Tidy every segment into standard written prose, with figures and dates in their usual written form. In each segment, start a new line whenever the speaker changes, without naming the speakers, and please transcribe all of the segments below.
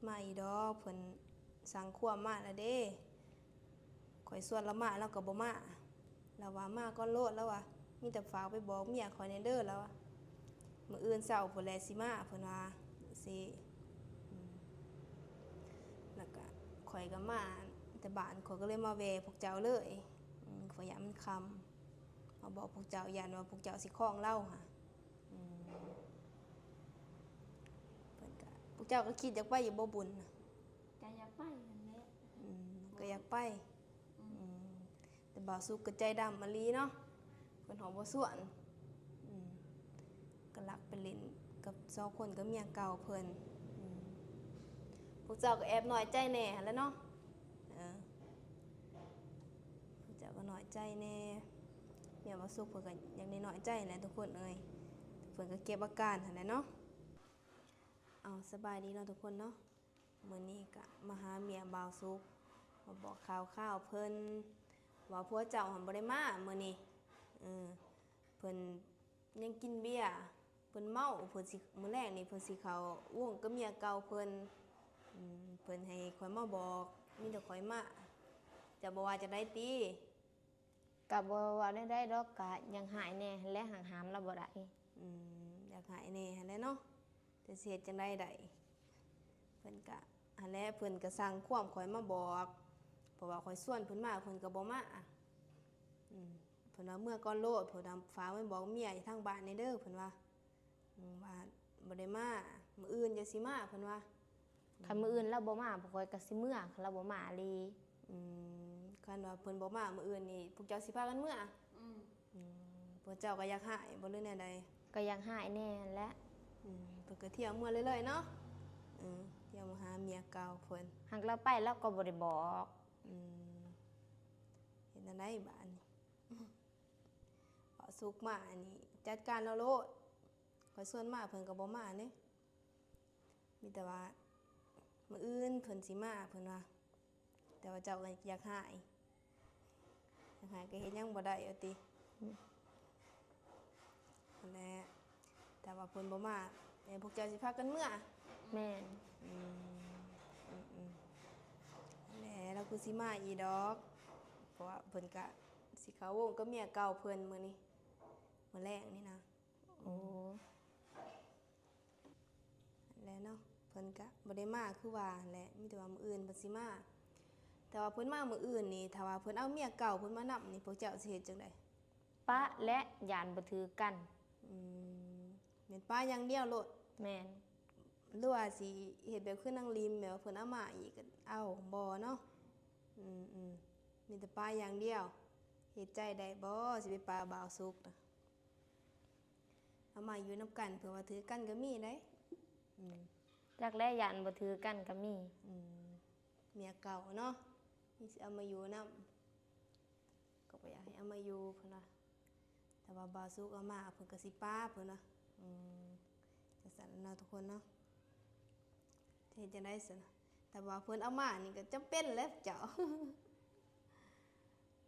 มาอีดอกเพิ่นสั่งความมาแล้วเด้ข่อยส่วนละมาแล้วก็บ่มาแล้วว่ามาก่อนโลดแล้วว่ามีแต่ฝากไปบอกเมียข่อยแน่เด้อแล้วว่ามื้ออื่นเช้าพุ่นแลสิมาเพิ่นว่าสิแล้วก็ข่อยก็มาแต่บ้านข่อยก็เลยมาแวะพวกเจ้าเลยข่อยย้านมันค่ำมาบอกพวกเจ้าย้านว่าพวกเจ้าสิคล้องเราค่ะเพิ่นก็พวกเจ้าก็คิดอยากไปอยู่บ่บุญน่ะ
ก็อยากไปนั่นแหละ
ก็อยากไปแต่บ่าวสุกก็ใจดำมะลีเนาะเพิ่นหอมบ่ส่วนก็ลักไปเล่นกับ2คนกับเมียเก่าเพิ่นพวกเจ้าก็แอบน้อยใจแน่หั่นแหล้วเนาะพวกเจ้าก็น้อยใจแน่เมียบ่าวสุกเพิ่นก็อยากได้น้อยใจแหละทุกคนเอ้ยเพิ่นก็เก็บอาการหั่นแหละเนาะเอาสบายดีเนาะทุกคนเนาะมื้อนี้ก็มาหาเมียบ่าวสุกมาบอกข่าวเพิ่นว่าผัวเจ้าหันบ่ได้มามื้อนี้เพิ่นยังกินเบียร์เพิ่นเมาเพิ่นสิมื้อแรกนี่เพิ่นสิเข้าวงกับเมียเก่าเพิ่นเพิ่นให้ข่อยมาบอกมีแต่ข่อยมาจะบ่ว่าจะได้ติ
ก็บ่ว่าได้ดอกก็ยังหายแน่และห่างหามเราบ่ได้
อยากหายแน่หั่นแหละเนาะแต่สิเฮ็ดจังได๋ได้เพิ่นก็หั่นแหละเพิ่นก็สั่งความข่อยมาบอกเพราะว่าข่อยส่วนเพิ่นมาเพิ่นก็บ่มาเพิ่นว่าเมื่อก่อนโลดเพิ่นฝากไว้บอกเมียอยู่ทางบ้านนี่เด้อเพิ่นว่าว่าบ่ได้มามื้ออื่นจะสิมาเพิ่นว่า
คันมื้ออื่นเราบ่มาบ่ค่อยก็สิเมื่อคันเราบ่มาอีหลี
คันว่าเพิ่นบ่มามื้ออื่นนี่พวกเจ้าสิพากันเมื่อพวกเจ้าก็อยากหายบ่หรือแนวใด
ก็ยังหายแน่และ
เพิ่นก็เที่ยวเมื่อเรื่อยๆเนาะเที่ยวมาหาเมียเก่าเพิ่น
หากเราไปเราก็บ่ได้บอก
เฮ็ดจังได๋บาดนี้พอสุกมาอันนี้จัดการแล้วโลดข่อยส่วนมาเพิ่นก็บ่มาเด้มีแต่ว่ามื้ออื่นเพิ่นสิมาเพิ่นว่าแต่ว่าเจ้าก็อยากหายก็เฮ็ดหยังบ่ได้เอาตินั่นแหละแต่ว่าเพิ่นบ่มาแต่พวกเจ้าสิพากันเมื่อ
แม่น
นั่นแหละแล้วคือสิมาอีดอกเพราะว่าเพิ่นก็สิเข้าวงกับเมียเก่าเพิ่นมื้อนี้มื้อแรกนี่นะ
โอ้
นั่นแหละเนาะเพิ่นก็บ่ได้มาคือว่าแหละมีแต่ว่ามื้ออื่นเพิ่นสิมาแต่ว่าเพิ่นมามื้ออื่นนี่ถ้าว่าเพิ่นเอาเมียเก่าเพิ่นมานํนี่พวกเจ้าสิเฮ็ดจังได๋
ปะและยานบ่ถือกัน
แม่นป้าอย่างเดียวโลด
แม่น
หรือว่าสิเฮ็ดแบบคือนางริมแบบเพิ่นเอามาอีกก็เอาบ่เนาะมีแต่ป้าอย่างเดียวเฮ็ดใจได้บ่สิไปปาบ่าวสุกน่ะเอามาอยู่นํกันเพื่อว่าถือกันก็มีได้
จักและยานบ่ถือกันก็มี
เมียเก่าเนาะมีสิเอามาอยู่นํก็บ่อยากให้เอามาอยู่เพิ่นว่าแต่ว่าบ่าวสุกเอามาเพิ่นก็สิปาเพิ่นว่าจังซั่นเนาะทุกคนเนาะเฮ็ดจังได๋ซั่นน่ะแต่ว่าเพิ่นเอามานี่ก็จำเป็นแหละเจ้า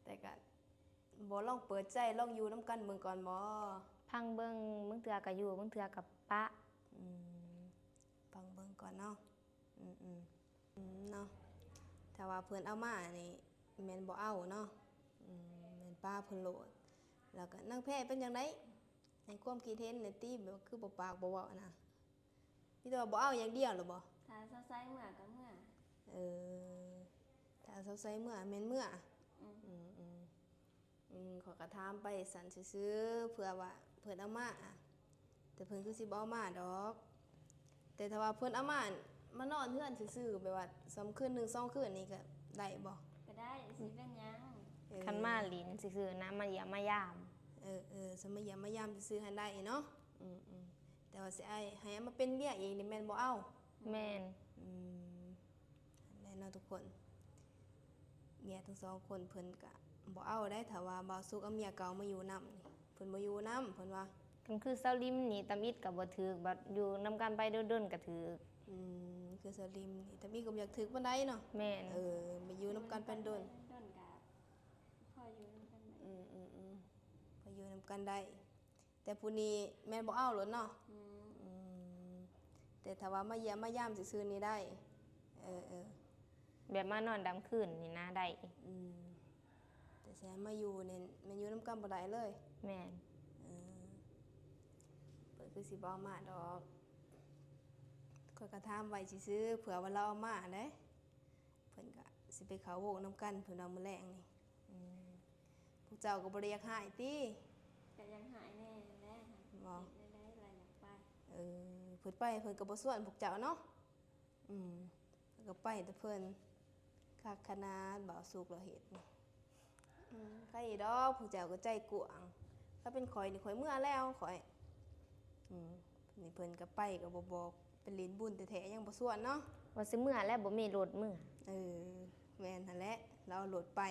แต่ก็บ่ลองเปิดใจลองอยู่นํกันเบิ่งก่อนบ่
พังเบิ่งมึงเทื่อก็อยู่มึงเทื่อก็ปะ
ฟังเบิ่งก่อนเนาะเนาะถ้าว่าเพิ่นเอามานี่แม่นบ่เอาเนาะแม่นป้าเพิ่นโลดแล้วก็นางแพ้เป็นจังได๋ในความคิดเห็นนี่ติแบบคือบ่ปากบ่เว้านะมีแต่ว่าบ่เอาอย่างเดียวหรอบ่
ถ้าเซาไซเมื่อก็เมื่อ
ถ้าเซาไซเมื่อแม่นเมื่อขอยก็ถามไปสั่นซื่อๆเผื่อว่าเพิ่นเอามาแต่เพิ่นคือสิบ่เอามาดอกแต่ถ้าว่าเพิ่นเอามานอนเฮือนซื่อๆแบบว่า2คืน1 2คืนนี่ก็ได้บ่
ก็ได้สิเป็นหยังคันมาลิ้นซื่อๆนะมาเยี่ยมมายาม
สมัยยามมายามซื่อๆหันได้เนาะแต่ว่าสิให้เอามาเป็นเมียเองนี่แม่นบ่เอา
แม่น
แน่นอนทุกคนเมียทั้ง2คนเพิ่นก็บ่เอาได้ถ้าว่าบ่าวสุกเอาเมียเก่ามาอยู่นำนี่เพิ่นบ่อยู่นำเพิ่นว่า
คันคือเซาลิมนี่ตำอิดก็บ่ถูกบัดอยู่นำกันไปดนๆก็ถูก
คือสลิมนี่แต่มีก็บ่อยากถึกปานใดเนาะ
แม่น
ไปอยู่นำกันเป็นดน
ก็พออยู่นำกันได้
พออยู่นำกันได้แต่ผู้นี้แม่นบ่เอาหรอกเนาะแต่ถ้าว่ามาเยี่ยมมายามซื่อๆนี่ได้ เออเออ
แบบมานอนดำคืนนี่นะได้
อืมแต่แซมมาอยู่เนี่ยมันอยู่น้ำกันบ่ได้เลย
แม่น
เออเปิดคือสิบ่เอามาดอกข้อยก็ถามไว้ซื่อๆเผื่อว่าเราเอามาเด้เพิ่นก็สิไปเขาโวกน้ำกันเพิ่นเอามื้อแลงนี่พวกเจ้าก็บ่ได้อยากหายติ
ก็ยังหายแน่แน่ค่ะ
บ่
เด็กได้อะไรอยากไป
เออเพิ่นไปเพิ่นก็บ่ส่วนพวกเจ้าเนาะเพิ่นก็ไปแต่เพิ่นคักขนาดบ่าวสุกเราเฮ็ดนี่ใครดอกพวกเจ้าก็ใจกว้างถ้าเป็นข่อยนี่ข่อยเมื่อแล้วข่อยนี่เพิ่นก็ไปก็บ่บอกเป็นลิ้นบุญแต่แท้ๆยังบ่ส่วนเนาะ
ว่าสิเมื่อแล้วบ่มีรถเมื่อ
เออแม่นหั่นแหละเราเอารถไป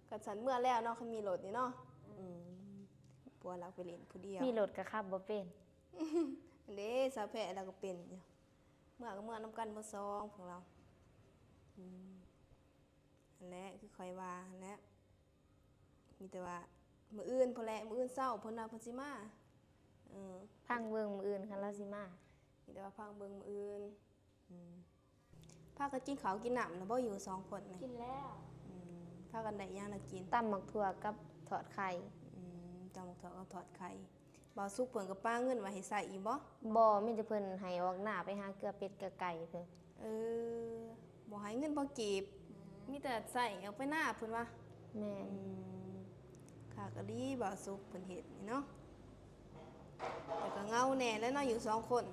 ก็ฉันเมื่อแล้วเนาะเขามีรถนี่เนาะปัวเราไปเล่นผู้เดียว
มีรถก็ขับบ่เป็น
อันเด้สาวแพะเราก็เป็นอยู่เมื่อก็เมื่อน้ำกันบ่ซองของเราอันแหละคือคอยว่าอันแหละมีแต่ว่ามื้ออื่นพอแหละมื้ออื่นเช้าเพิ่นว่าเพิ่นสิมาเออ
พังเบิ่งมื้ออื่นคันเราสิมา
มีแต่ว่าพังเบิ่งมื้ออื่นพากันกินข้าวกินน้ำแล้วบ่อยู่สองคนนี่
กินแล้ว
พากันได้ย่างละกิน
ตำหมักถั่วกับทอดไข่
จำหมกทอดกับทอดไข่บ่าวสุกเพิ่นกับป้าเงินไว้ให้ใส่อีกบ่
บ่มีแต่เพิ่นให้ออกหน้าไปหาเกลือเป็ดเกลือไก่เพิ่น
เออบ่ให้เงินบ่กีบมีแต่ใส่เอาไปหน้าเพิ่นว่า
แม่น
ค่ะกะลีบ่าวสุกเพิ่นเฮ็ดนี่เนาะแต่ก็เหงาแน่แล้วเนาะอยู่สองคน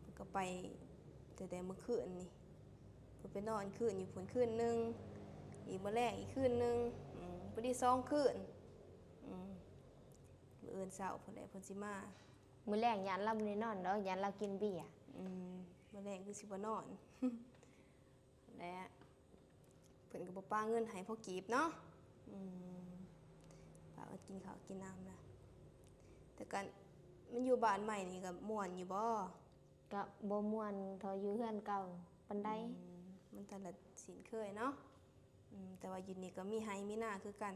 เพิ่นก็ไปแต่เมื่อคืนนี่เพิ่นไปนอนคืนอยู่พุ่นคืนนึงอีกมื้อแรกอีกคืนนึงพอดี2คืนมื้ออื่นเช้าเพิ่นได้เพิ่นสิมา
มื้อแรกยานเราบ่ได้นอนดอกยานเรากินเบียร์
มื้อแรกคือสิบ่นอน และเพิ่นก็บ่ป้าเงินให้พอกีบเนาะป้าก็กินข้าวกินน้ำนะแต่กันมันอยู่บ้านใหม่นี่ก็ม่วนอยู่บ่
ก็บ่ม่วนเท่าอยู่เฮือนเก่าปานใด
มันแต่ละสินเคยเนาะแต่ว่าอยู่นี่ก็มีไห้มีหน้าคือกัน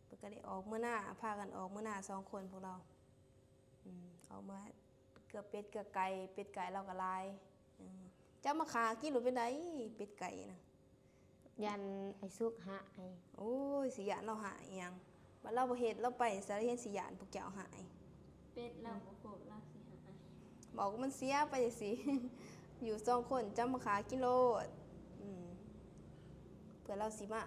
เพิ่นก็ได้ออกมื้อหน้าพากันออกมื้อหน้า2คนพวกเราเอามาเกือบเป็ดเกือบไก่เป็ดไก่เราก็หลายเจ้ามาขากินหรือเป็นไดเป็ดไก่นะ
ยันไอ้สุกหะไอ้
โอ้ยสิยานเราหายอิหยังบัดเราบ่เฮ็ดเราไปสารเฮ็ดสิยานพวกเจ้าหาย
เป็ดเราโคตรเราสิหาย
บอกว่ามันเสียไปสิ อยู่2คนจำมาขากิโลดเพื่อเราสิมา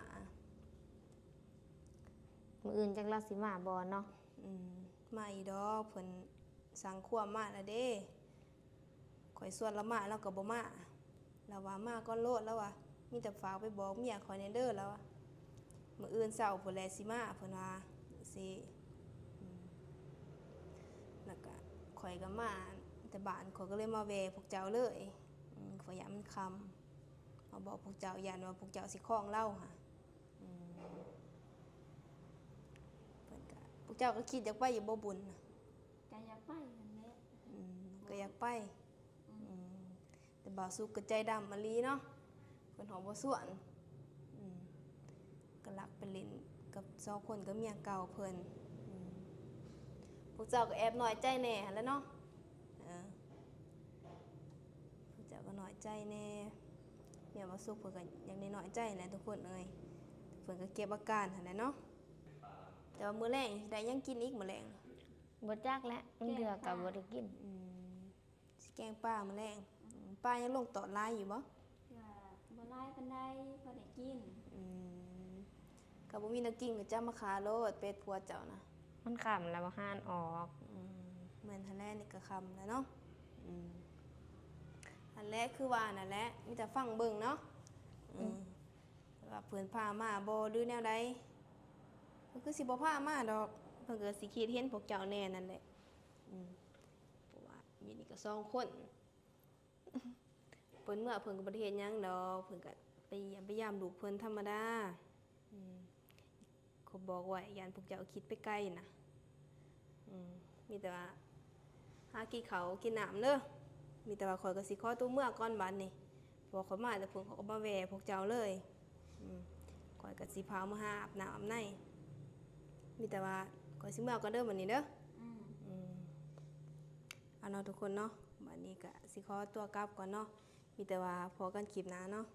มื้ออื่นจักเราสิมาบ่เนาะ
มาอีดอกเพิ่นสั่งความมาแล้วเด้ข่อยส่วนละมาเราก็บ่มาเราว่ามาก่อนโลดแล้วว่ามีแต่ฝากไปบอกเมียข่อยในเด้อแล้วว่ามื้ออื่นเช้าเพิ่นแลสิมาเพิ่นว่าสิแล้วก็ข่อยก็มาแต่บ้านข่อยก็เลยมาแวะพวกเจ้าเลยข่อยยามมันค่ำมาบอกพวกเจ้าย่านว่าพวกเจ้าสิคล้องเราค่ะเพิ่นก็พวกเจ้าก็คิดอยากไปอยู่บ่บุญน่ะ
ก็อยากไปนั่นแหละ
ก็อยากไปแต่บ่าวสุกก็ใจดำมะลีเนาะเพิ่นหอมบ่ส่วนก็รักไปเล่นกับ2คนกับเมียเก่าเพิ่นพวกเจ้าก็แอบน้อยใจแน่หั่นแหล้วเนาะพวกเจ้าก็น้อยใจแน่เมียบ่าวสุกเพิ่นก็อยากได้น้อยใจแหละทุกคนเอ้ยเพิ่นก็เก็บอาการหั่นแหละเนาะแต่ว่ามื้อแลงได้ยังกินอีกมื้อแลง
บ่จักแล้วมันเดือก็บ่ได้กิน
สิแกงปลามื้อแลงปลายังลงตอดลายอยู่บ่
ว่าบ่ไล่ปานใดพอได้กิน
ก็บ่มีแนักกินก็จะมาขาโลดเป็ดผัวเจ้านะ
มันขำแล้วบ่หานออก
เหมือนทันแรกนี่ก็คำแล้วเนาะอันแรกคือว่านั่นแหละมีแต่ฟังเบิ่งเนาะว่าเพิ่นพามาบ่หรือแนวใดเพิ่นคือสิบ่พามาดอกเพิ่นก็สิคิดเห็นพวกเจ้าแน่นั่นแหละเพราะว่าอยู่นี่ก็2คน เพิ่นเมื่อเพิ่นก็บ่ได้เฮ็ดหยังดอกเพิ่นก็ไปเยี่ยมไปยามลูกเพิ่นธรรมดาเขาบอกไว้ยานพวกเจ้าคิดไปไกลนะมีแต่ว่าหากินข้าวกินน้ำเด้อมีแต่ว่าข่อยก็สิขอตัวเมื่อก่อนบัดนี้พอข่อยมาแล้วเพิ่นเขาก็มาแวะพวกเจ้าเลยข่อยก็สิพามาหาอาบน้ำอาบในมีแต่ว่าข่อยสิเมื่อก่อนเด้อบัดนี้เด้อเอาเนาะทุกคนเนาะบัด นี้ก็สิขอตัวกลับก่อนเนาะมีแต่ว่าพอกันคลิปหน้าเนาะ